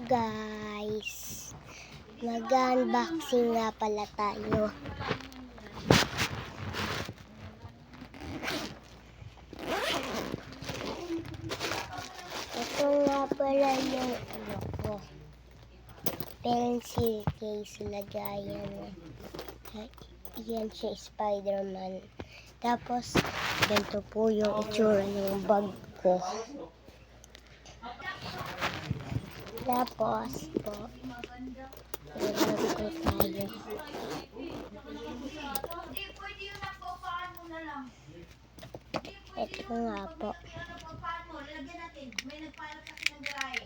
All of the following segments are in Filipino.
guys, mag-unboxing nga pala tayo. Ito nga pala yung pencil case, lagayan. Yan siya, Spider-Man. Tapos ganito po yung itsura ng bag ko. Tapos po, ilagay ko tayo. Ito nga po.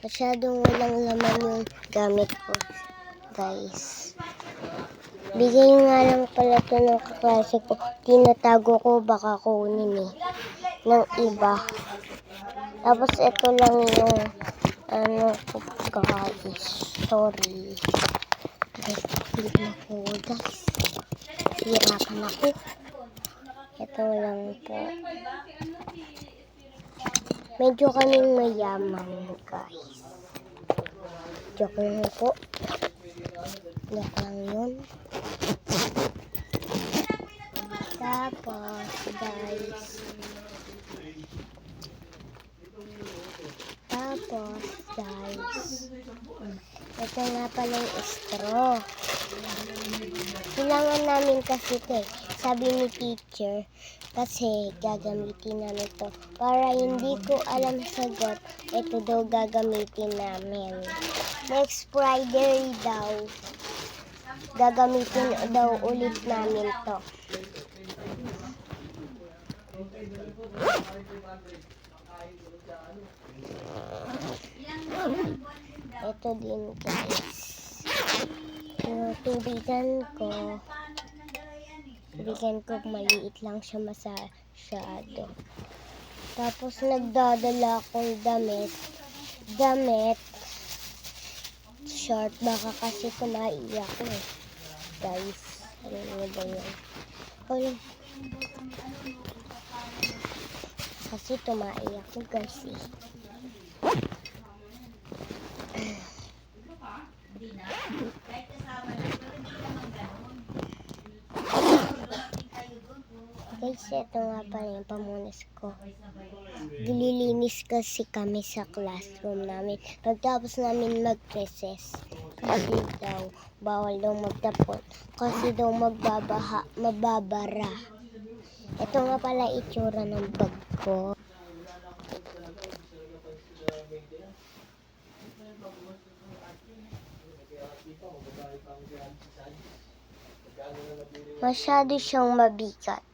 Masyadong walang laman yung gamit ko, guys. Bigay nga lang pala ito ng kaklase ko. Tinatago ko, baka kunin ng iba. Tapos ito lang yung ko, guys. Sorry. Guys, hindi ako, guys. Hirapan ako. Ito lang po. Medyo kaming mayaman, guys. Joke lang po. Joke lang yun. Tapos, guys. Ito nga pala yung straw. Kailangan namin kasi ito. Sabi ni teacher, kasi gagamitin namin ito. Para hindi ko alam sagot, ito daw gagamitin namin. Next Friday daw, gagamitin daw ulit namin to. Ito din, guys. Yung tubigan ko maliit lang siya masyado. Tapos nagdadala akong damit, short, baka kasi kumaiyak ko guys. Ano ba yun? Kasi tumaiyak ko, guys, Guys, ito nga pala yung pamunas ko. Dililinis kasi kami sa classroom namin. Pagtapos namin mag-recess, kasi daw, bawal daw magtapon. Kasi daw mababara. Ito nga pala itsura ng bag ko. Masyado siyang mabigat.